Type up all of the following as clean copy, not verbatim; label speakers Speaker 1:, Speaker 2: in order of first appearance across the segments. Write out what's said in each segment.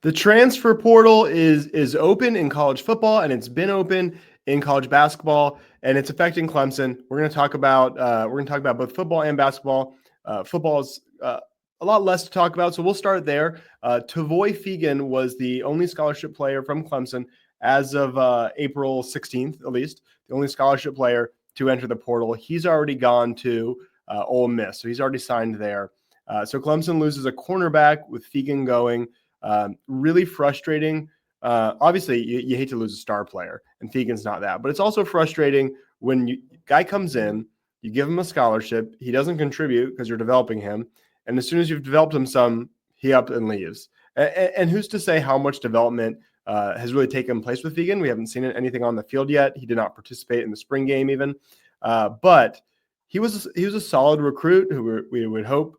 Speaker 1: The transfer portal is open in college football, and it's been open in college basketball, and it's affecting Clemson. We're going to talk about both football and basketball. Football is a lot less to talk about, so we'll start there. Tavoy Feagin was the only scholarship player from Clemson as of April 16th, at least, the only scholarship player to enter the portal. He's already gone to Ole Miss, so he's already signed there. So Clemson loses a cornerback with Feagin going. Really frustrating. Obviously, you hate to lose a star player, and Feagin's not that. But it's also frustrating when guy comes in, you give him a scholarship, he doesn't contribute because you're developing him, and as soon as you've developed him some, he up and leaves. And who's to say how much development has really taken place with Feagin? We haven't seen anything on the field yet. He did not participate in the spring game even, but he was a solid recruit who we would hope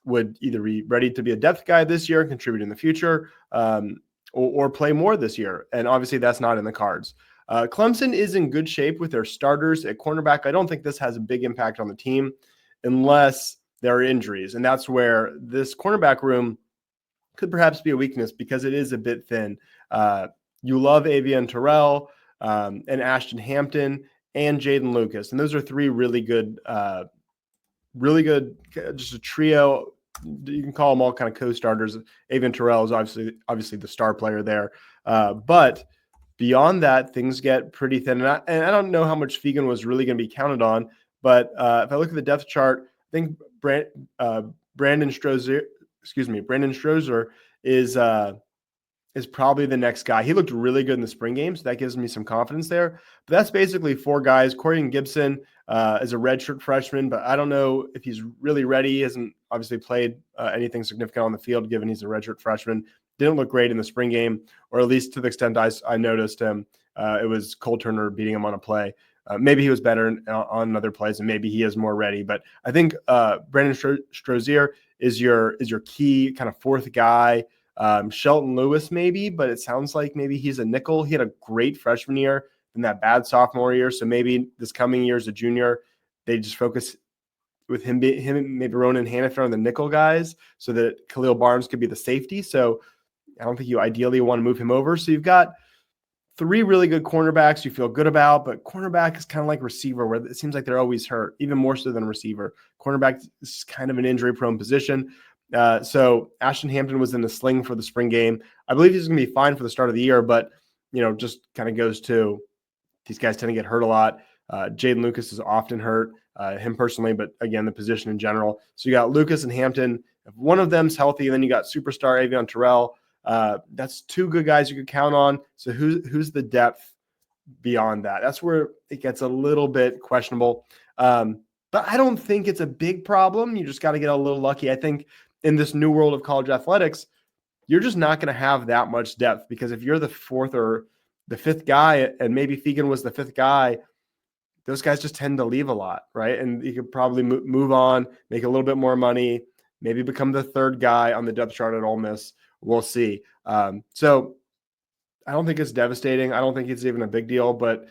Speaker 1: would either be ready to be a depth guy this year and contribute in the future, or play more this year. And obviously that's not in the cards. Clemson is in good shape with their starters at cornerback. I don't think this has a big impact on the team unless there are injuries. And that's where this cornerback room could perhaps be a weakness because it is a bit thin. You love Avian Terrell and Ashton Hampton and Jaden Lucas. And those are three really good, just a trio. You can call them all kind of co-starters. Avian Terrell is obviously the star player there. But beyond that, things get pretty thin. And I don't know how much Feagin was really going to be counted on. But if I look at the depth chart, I think Brandon Strozer is probably the next guy. He looked really good in the spring game, so that gives me some confidence there. But that's basically four guys. Corian Gibson is a redshirt freshman, but I don't know if he's really ready. He hasn't obviously played anything significant on the field, given he's a redshirt freshman. Didn't look great in the spring game, or at least to the extent I noticed him. It was Cole Turner beating him on a play. Maybe he was better on other plays, and maybe he is more ready. But I think Brandon Strozier is your key kind of fourth guy. Shelton Lewis maybe, but it sounds like maybe he's a nickel. He had a great freshman year and that bad sophomore year. So maybe this coming year as a junior, they just focus with him maybe Ronan Hannafin on the nickel guys so that Khalil Barnes could be the safety. So I don't think you ideally want to move him over. So you've got three really good cornerbacks you feel good about, but cornerback is kind of like receiver where it seems like they're always hurt, even more so than receiver. Cornerback is kind of an injury-prone position. So Ashton Hampton was in the sling for the spring game. I believe he's going to be fine for the start of the year, but, just kind of goes to these guys tend to get hurt a lot. Jaden Lucas is often hurt, him personally, but again, the position in general. So you got Lucas and Hampton. If one of them's healthy, and then you got superstar Avion Terrell. That's two good guys you could count on. So who's the depth beyond that? That's where it gets a little bit questionable. But I don't think it's a big problem. You just got to get a little lucky. I think in this new world of college athletics, you're just not going to have that much depth because if you're the fourth or the fifth guy, and maybe Feagin was the fifth guy, those guys just tend to leave a lot, right? And you could probably move on, make a little bit more money, maybe become the third guy on the depth chart at Ole Miss. We'll see. So I don't think it's devastating. I don't think it's even a big deal, but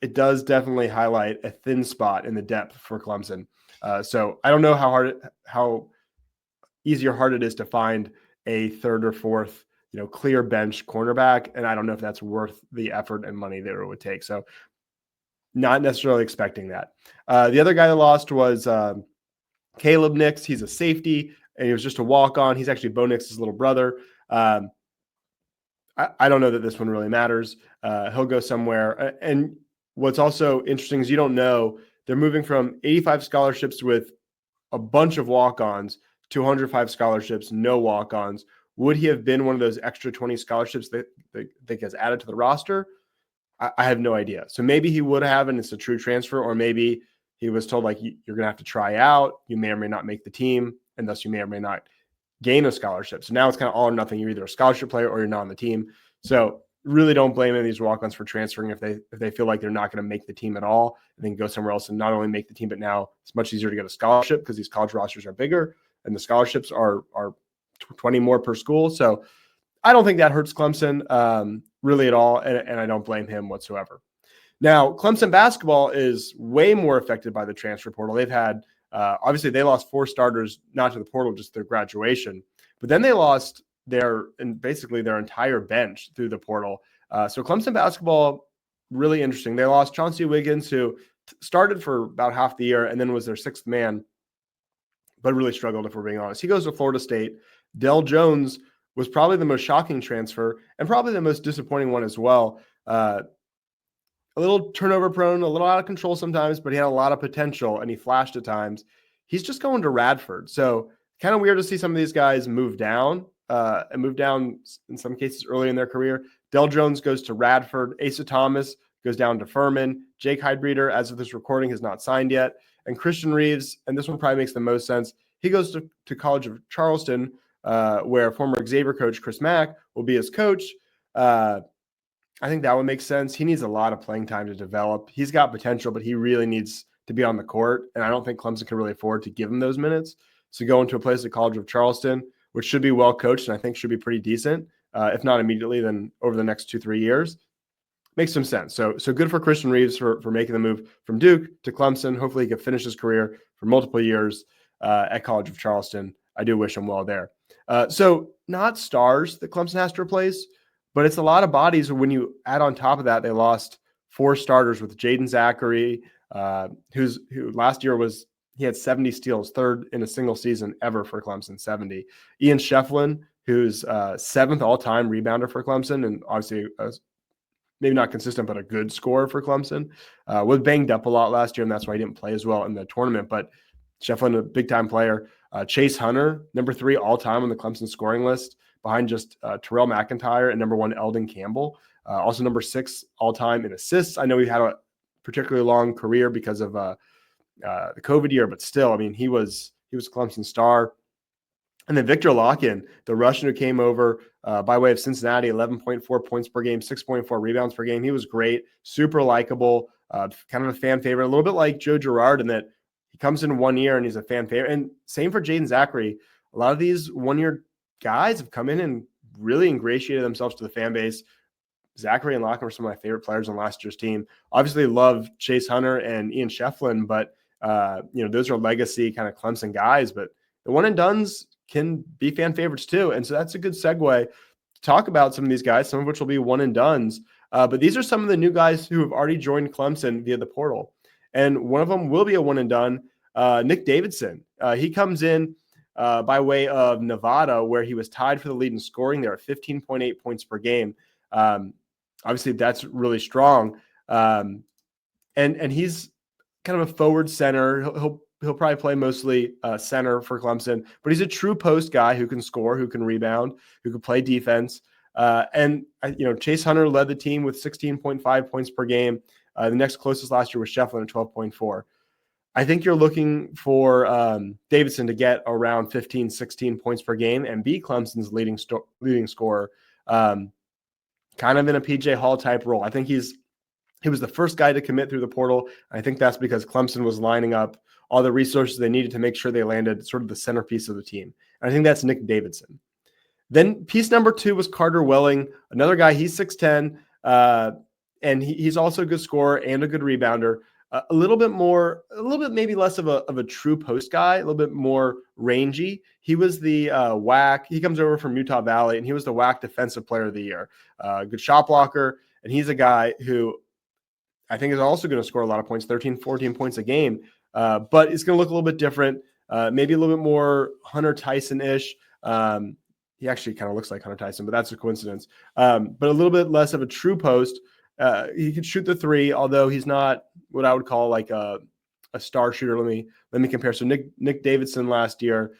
Speaker 1: it does definitely highlight a thin spot in the depth for Clemson. So I don't know how easy or hard it is to find a third or fourth, clear bench cornerback. And I don't know if that's worth the effort and money that it would take. So not necessarily expecting that. The other guy that lost was Caleb Nix. He's a safety, and he was just a walk-on. He's actually Bo Nix's little brother. I don't know that this one really matters. He'll go somewhere. And what's also interesting is you don't know. They're moving from 85 scholarships with a bunch of walk-ons to 105 scholarships, no walk-ons. Would he have been one of those extra 20 scholarships that gets added to the roster? I have no idea. So maybe he would have, and it's a true transfer, or maybe he was told, like, you're going to have to try out. You may or may not make the team, and thus you may or may not gain a scholarship. So now it's kind of all or nothing. You're either a scholarship player or you're not on the team. So really don't blame any of these walk-ons for transferring if they feel like they're not going to make the team at all, and then go somewhere else and not only make the team, but now it's much easier to get a scholarship because these college rosters are bigger and the scholarships are 20 more per school. So I don't think that hurts Clemson really at all, and I don't blame him whatsoever. Now, Clemson basketball is way more affected by the transfer portal. They've had obviously they lost 4 starters, not to the portal, just their graduation. But then they lost basically their entire bench through the portal. So Clemson basketball, really interesting. They lost Chauncey Wiggins, who started for about half the year and then was their sixth man, but really struggled, if we're being honest. He goes to Florida State. Dell Jones was probably the most shocking transfer and probably the most disappointing one as well. A little turnover prone, a little out of control sometimes, but he had a lot of potential and he flashed at times. He's just going to Radford. So kind of weird to see some of these guys move down and move down in some cases early in their career. Dell Jones goes to Radford. Asa Thomas goes down to Furman. Jake Heidbreder, as of this recording, has not signed yet. And Christian Reeves, and this one probably makes the most sense, he goes to College of Charleston, where former Xavier coach Chris Mack will be his coach. I think that would make sense. He needs a lot of playing time to develop. He's got potential, but he really needs to be on the court. And I don't think Clemson can really afford to give him those minutes. So go into a place like College of Charleston, which should be well coached and I think should be pretty decent. If not immediately, then over the next 2-3 years. Makes some sense. So good for Christian Reeves for making the move from Duke to Clemson. Hopefully he can finish his career for multiple years at College of Charleston. I do wish him well there. So not stars that Clemson has to replace, but it's a lot of bodies. When you add on top of that, they lost 4 starters with Jaden Zachary, who last year he had 70 steals, third in a single season ever for Clemson, 70. Ian Shefflin, who's 7th all-time rebounder for Clemson, and obviously maybe not consistent, but a good scorer for Clemson, was banged up a lot last year, and that's why he didn't play as well in the tournament. But Shefflin, a big-time player. Chase Hunter, number 3 all-time on the Clemson scoring list, behind just Terrell McIntyre and number 1 Eldon Campbell. Also number 6 all-time in assists. I know he had a particularly long career because of the COVID year, but still, I mean, he was Clemson's star. And then Victor Locken, the Russian who came over by way of Cincinnati, 11.4 points per game, 6.4 rebounds per game. He was great, super likable, kind of a fan favorite, a little bit like Joe Girard in that he comes in 1 year and he's a fan favorite. And same for Jaden Zachary. A lot of these one-year guys have come in and really ingratiated themselves to the fan base. Zachary and Locken were some of my favorite players on last year's team. Obviously love Chase Hunter and Ian Shefflin, but those are legacy kind of Clemson guys, but the one and dones can be fan favorites too. And so that's a good segue to talk about some of these guys, some of which will be one and dones. But these are some of the new guys who have already joined Clemson via the portal. And one of them will be a one and done, Nick Davidson. He comes in by way of Nevada, where he was tied for the lead in scoring there at 15.8 points per game. Obviously, that's really strong. And he's kind of a forward center. He'll probably play mostly center for Clemson, but he's a true post guy who can score, who can rebound, who can play defense. Chase Hunter led the team with 16.5 points per game. The next closest last year was Shefflin at 12.4. I think you're looking for Davidson to get around 15, 16 points per game and be Clemson's leading scorer, kind of in a PJ Hall type role. I think he was the first guy to commit through the portal. I think that's because Clemson was lining up all the resources they needed to make sure they landed sort of the centerpiece of the team. And I think that's Nick Davidson. Then piece number 2 was Carter Welling, another guy. He's 6'10", and he's also a good scorer and a good rebounder. A little bit maybe less of a true post guy, a little bit more rangy. He was the WAC. He comes over from Utah Valley, and he was the WAC Defensive Player of the Year. Good shot blocker, and he's a guy who I think is also going to score a lot of points, 13, 14 points a game, but it's going to look a little bit different, maybe a little bit more Hunter Tyson-ish. He actually kind of looks like Hunter Tyson, but that's a coincidence. But a little bit less of a true post. He can shoot the 3, although he's not what I would call like a star shooter. Let me compare. So Nick Davidson last year,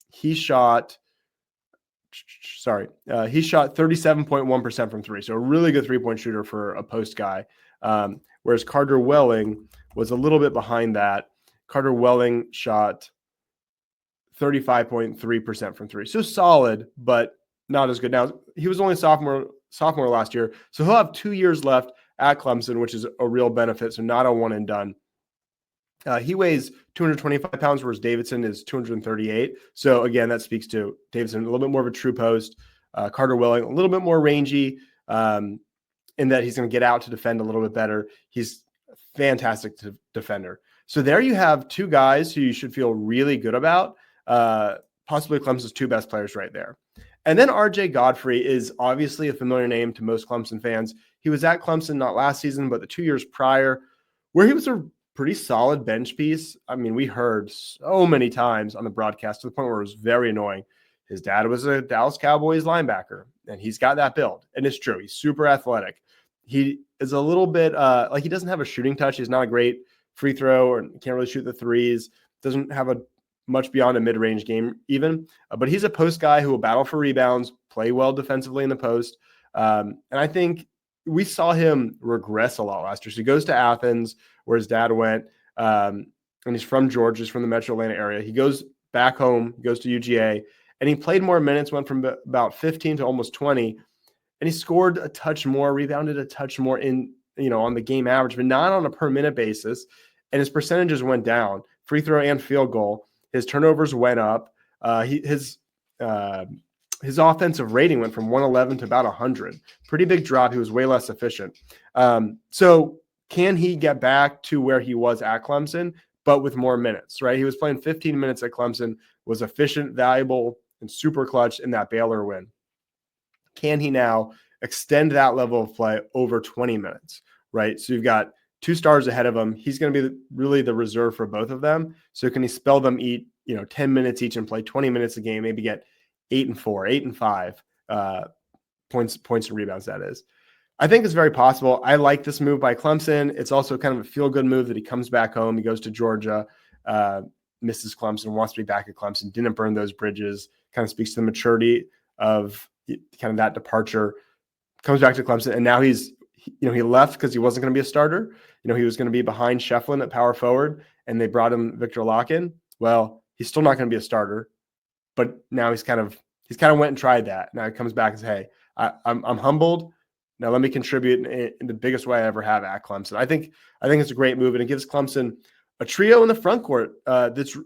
Speaker 1: he shot 37.1% from 3. So a really good 3-point shooter for a post guy. Whereas Carter Welling was a little bit behind that. Carter Welling shot 35.3% from 3. So solid, but not as good. Now, he was only sophomore last year, so he'll have 2 years left at Clemson, which is a real benefit, so not a one and done. He weighs 225 pounds, whereas Davidson is 238. So again, that speaks to Davidson, a little bit more of a true post. Carter Welling, a little bit more rangy in that he's going to get out to defend a little bit better. He's a fantastic defender. So there you have 2 guys who you should feel really good about, possibly Clemson's 2 best players right there. And then RJ Godfrey is obviously a familiar name to most Clemson fans. He was at Clemson not last season, but the 2 years prior, where he was a pretty solid bench piece. I mean, we heard so many times on the broadcast to the point where it was very annoying. His dad was a Dallas Cowboys linebacker, and he's got that build. And it's true. He's super athletic. He is a little bit like he doesn't have a shooting touch. He's not a great free throw or can't really shoot the threes. Doesn't have a much beyond a mid-range game even. But he's a post guy who will battle for rebounds, play well defensively in the post. And I think we saw him regress a lot last year. So he goes to Athens, where his dad went, and he's from Georgia, he's from the Metro Atlanta area. He goes back home, goes to UGA, and he played more minutes, went from about 15 to almost 20, and he scored a touch more, rebounded a touch more on the game average, but not on a per minute basis. And his percentages went down, free throw and field goal. His turnovers went up. His offensive rating went from 111 to about 100. Pretty big drop. He was way less efficient. So can he get back to where he was at Clemson, but with more minutes, right? He was playing 15 minutes at Clemson, was efficient, valuable, and super clutch in that Baylor win. Can he now extend that level of play over 20 minutes, right? So you've got 2 stars ahead of him. He's going to be really the reserve for both of them. So can he spell them 10 minutes each and play 20 minutes a game, maybe get 8 and 4, 8 and 5 points and rebounds, that is. I think it's very possible. I like this move by Clemson. It's also kind of a feel-good move that he comes back home. He goes to Georgia, misses Clemson, wants to be back at Clemson, didn't burn those bridges, kind of speaks to the maturity of kind of that departure, comes back to Clemson, and now he left because he wasn't going to be a starter. He was going to be behind Shefflin at power forward, and they brought him Victor Locken. Well, he's still not going to be a starter, but now he's kind of went and tried that. Now he comes back and says, hey, I'm humbled. Now let me contribute in the biggest way I ever have at Clemson. I think it's a great move, and it gives Clemson a trio in the front court that's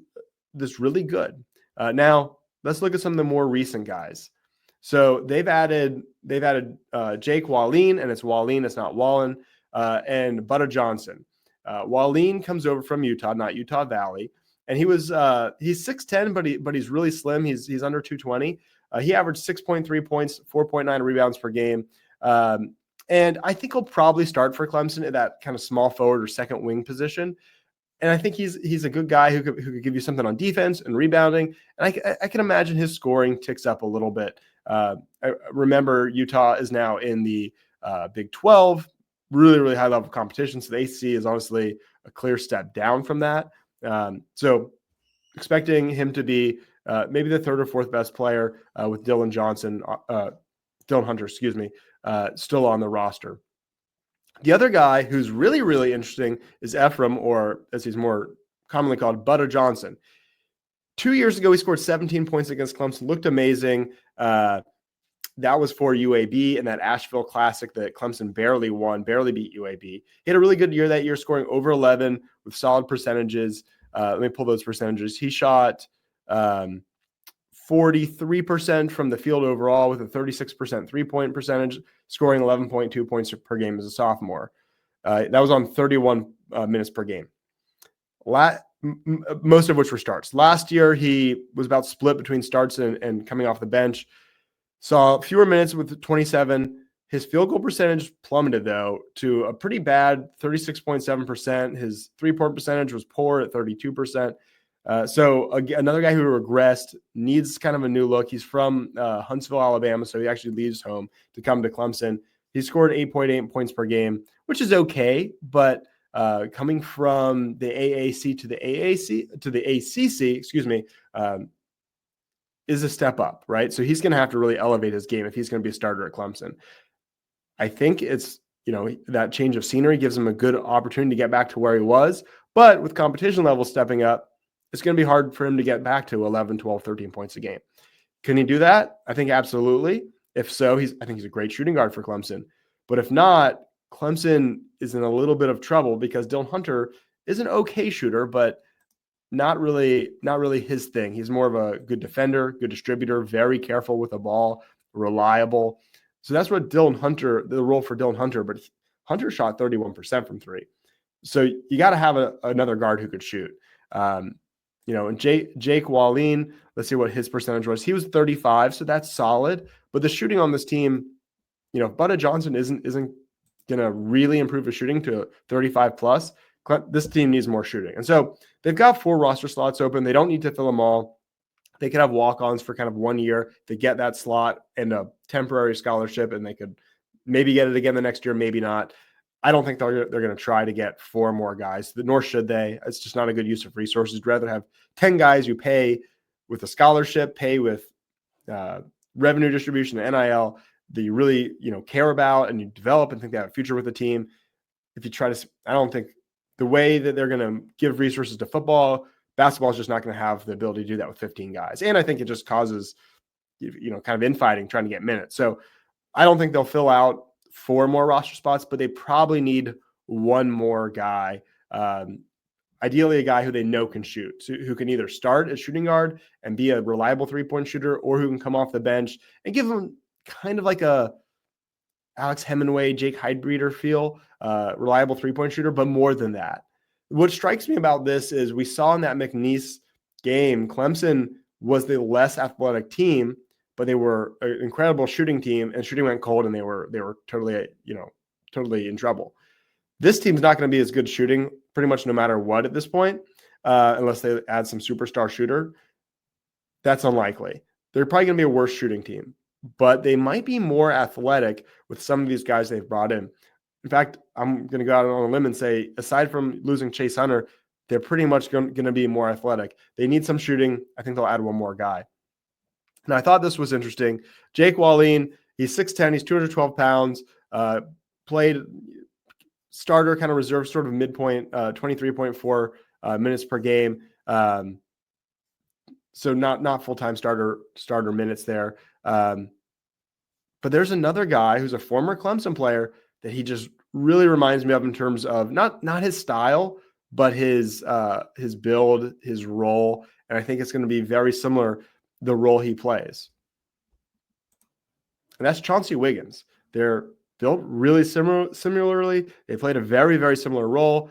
Speaker 1: really good. Now let's look at some of the more recent guys. So they've added Jake Wahlin, and it's Wahlin, it's not Wahlin, and Butta Johnson. Wahlin comes over from Utah, not Utah Valley, and he's 6'10", but he's really slim. He's under 220. He averaged 6.3 points, 4.9 rebounds per game. And I think he'll probably start for Clemson at that kind of small forward or second wing position. And I think he's a good guy who could give you something on defense and rebounding. And I can imagine his scoring ticks up a little bit. I remember Utah is now in the Big 12, really, really high level competition. So the ACC is honestly a clear step down from that. So expecting him to be maybe the third or fourth best player with Dillon Hunter, still on the roster. The other guy who's really, really interesting is Efrem, or as he's more commonly called, Butta Johnson. 2 years ago, he scored 17 points against Clemson, looked amazing. That was for UAB in that Asheville Classic that Clemson barely beat UAB. He had a really good year that year, scoring over 11 with solid percentages. Let me pull those percentages. He shot 43% from the field overall with a 36% three-point percentage, scoring 11.2 points per game as a sophomore. That was on 31 minutes per game. Most of which were starts. Last year, he was about split between starts and coming off the bench. Saw fewer minutes with 27. His field goal percentage plummeted, though, to a pretty bad 36.7%. His three-point percentage was poor at 32%. So another guy who regressed, needs kind of a new look. He's from Huntsville, Alabama, so he actually leaves home to come to Clemson. He scored 8.8 points per game, which is okay, but coming from the AAC to the ACC, is a step up, right? So he's going to have to really elevate his game if he's going to be a starter at Clemson. I think it's, that change of scenery gives him a good opportunity to get back to where he was, but with competition levels stepping up, it's going to be hard for him to get back to 11, 12, 13 points a game. Can he do that? I think absolutely. If so, I think he's a great shooting guard for Clemson. But if not, Clemson is in a little bit of trouble because Dillon Hunter is an okay shooter, but not really his thing. He's more of a good defender, good distributor, very careful with the ball, reliable. So that's what the role for Dillon Hunter, but Hunter shot 31% from three. So you got to have another guard who could shoot. And Jake Wahlin, let's see what his percentage was. He was 35, so that's solid. But the shooting on this team, if Butta Johnson isn't going to really improve his shooting to 35 plus, this team needs more shooting. And so they've got 4 roster slots open. They don't need to fill them all. They could have walk-ons for kind of 1 year to get that slot and a temporary scholarship, and they could maybe get it again the next year, maybe not. I don't think they're going to try to get 4 more guys, nor should they. It's just not a good use of resources. You'd rather have 10 guys you pay with a scholarship, pay with revenue distribution, NIL, that you really care about and you develop and think they have a future with the team. If you try to, I don't think the way that they're going to give resources to football, basketball is just not going to have the ability to do that with 15 guys. And I think it just causes, kind of infighting trying to get minutes. So I don't think they'll fill out 4 more roster spots, but they probably need 1 more guy. Ideally a guy who they know can shoot, who can either start at shooting guard and be a reliable 3-point shooter, or who can come off the bench and give them kind of like a Alex Hemingway, Jake Heidbreder feel, reliable 3-point shooter, but more than that. What strikes me about this is we saw in that McNeese game, Clemson was the less athletic team, but they were an incredible shooting team, and shooting went cold, and they were totally, totally in trouble. This team's not going to be as good shooting pretty much no matter what at this point, unless they add some superstar shooter. That's unlikely. They're probably going to be a worse shooting team, but they might be more athletic with some of these guys they've brought in. In fact, I'm going to go out on a limb and say, aside from losing Chase Hunter, they're pretty much going to be more athletic. They need some shooting. I think they'll add 1 more guy. Now, I thought this was interesting. Jake Wahlin, he's 6'10", he's 212 pounds, played starter, kind of reserve, sort of midpoint, 23.4 minutes per game. So not full-time starter minutes there. But there's another guy who's a former Clemson player that he just really reminds me of in terms of not his style, but his build, his role. And I think it's going to be very similar, the role he plays. And that's Chauncey Wiggins. They're built really similarly. They played a very, very similar role.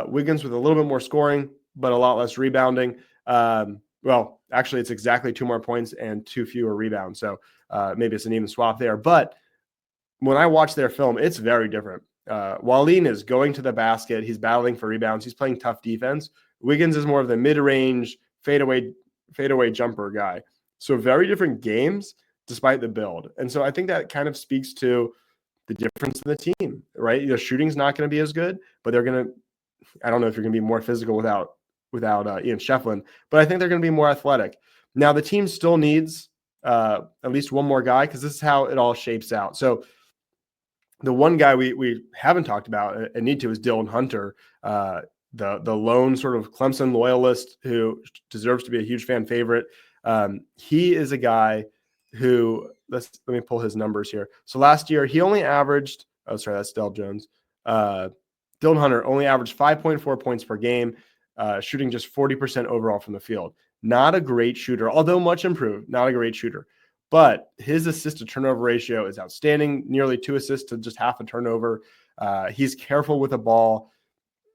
Speaker 1: Wiggins with a little bit more scoring, but a lot less rebounding. Well, actually, it's exactly 2 more points and 2 fewer rebounds. So maybe it's an even swap there. But when I watch their film, it's very different. Wahlin is going to the basket. He's battling for rebounds. He's playing tough defense. Wiggins is more of the mid-range, fadeaway jumper guy. So very different games despite the build. And so I think that kind of speaks to the difference in the team, right? The shooting's not going to be as good, but they're going to, I don't know if you're going to be more physical without Ian Shefflin, but I think they're going to be more athletic. Now the team still needs at least 1 more guy, because this is how it all shapes out. So the one guy we haven't talked about and need to is Dillon Hunter, the lone sort of Clemson loyalist who deserves to be a huge fan favorite. He is a guy who, let me pull his numbers here. So last year he only averaged, that's Del Jones. Dillon Hunter only averaged 5.4 points per game, shooting just 40% overall from the field. Not a great shooter, although much improved, not a great shooter. But his assist to turnover ratio is outstanding, nearly 2 assists to just half a turnover. He's careful with the ball.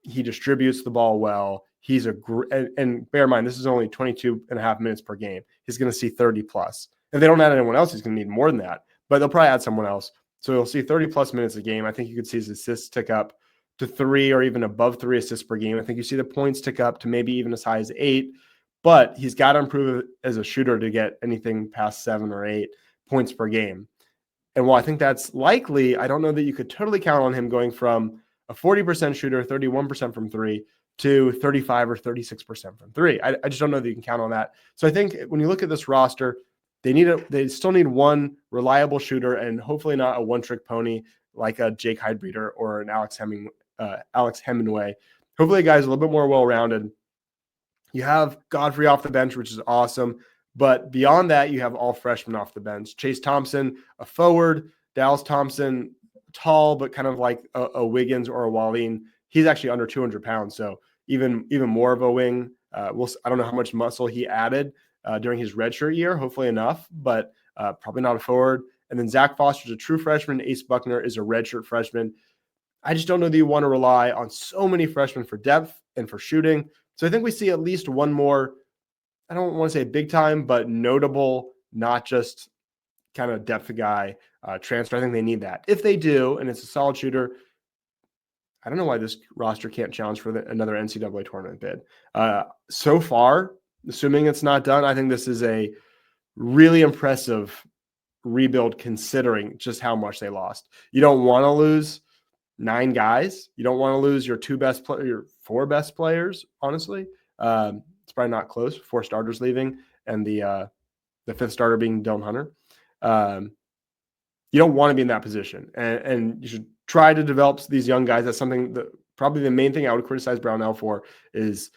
Speaker 1: He distributes the ball well. He's and bear in mind, this is only 22 and a half minutes per game. He's going to see 30 plus. If they don't add anyone else, he's going to need more than that, but they'll probably add someone else. So he'll see 30 plus minutes a game. I think you could see his assists tick up to 3 or even above 3 assists per game. I think you see the points tick up to maybe even as high as 8, but he's got to improve as a shooter to get anything past 7 or 8 points per game. And while I think that's likely, I don't know that you could totally count on him going from a 40% shooter, 31% from 3, to 35 or 36% from 3. I just don't know that you can count on that. So I think when you look at this roster, they still need 1 reliable shooter, and hopefully not a one-trick pony like a Jake Heidbreder or an Alex Hemingway. Hopefully a guy's a little bit more well-rounded. You have Godfrey off the bench, which is awesome. But beyond that, you have all freshmen off the bench. Chase Thompson, a forward. Dallas Thompson, tall, but kind of like a Wiggins or a Wahlin. He's actually under 200 pounds, so even more of a wing. I don't know how much muscle he added during his redshirt year. Hopefully enough, but probably not a forward. And then Zach Foster's a true freshman. Ace Buckner is a redshirt freshman. I just don't know that you want to rely on so many freshmen for depth and for shooting. So I think we see at least 1 more I don't want to say big time, but notable, not just kind of depth guy transfer. I think they need that. If they do, and it's a solid shooter, I don't know why this roster can't challenge for another NCAA tournament bid. So far, assuming it's not done, I think this is a really impressive rebuild considering just how much they lost. You don't want to lose 9 guys. You don't want to lose your 4 best players, honestly. It's probably not close. 4 starters leaving and the 5th starter being Dillon Hunter. You don't want to be in that position, and you should try to develop these young guys. That's something that probably the main thing I would criticize Brownell for is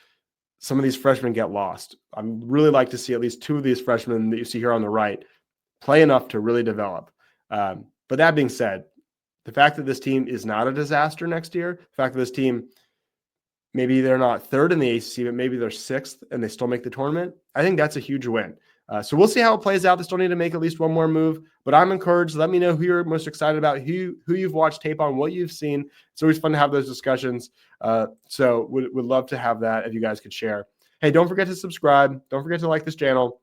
Speaker 1: some of these freshmen get lost. I'd really like to see at least 2 of these freshmen that you see here on the right play enough to really develop. But that being said, the fact that this team is not a disaster next year, the fact that this team, maybe they're not 3rd in the ACC, but maybe they're 6th and they still make the tournament, I think that's a huge win. So we'll see how it plays out. They still need to make at least one more move, but I'm encouraged. Let me know who you're most excited about, who you've watched tape on, what you've seen. It's always fun to have those discussions. So would love to have that if you guys could share. Hey, don't forget to subscribe. Don't forget to like this channel,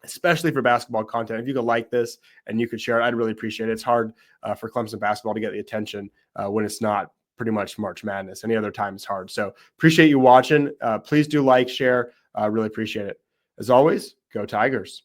Speaker 1: especially for basketball content. If you could like this and you could share it, I'd really appreciate it. It's hard for Clemson basketball to get the attention when it's not pretty much March Madness. Any other time is hard. So appreciate you watching. Please do like, share. Really appreciate it. As always, go Tigers.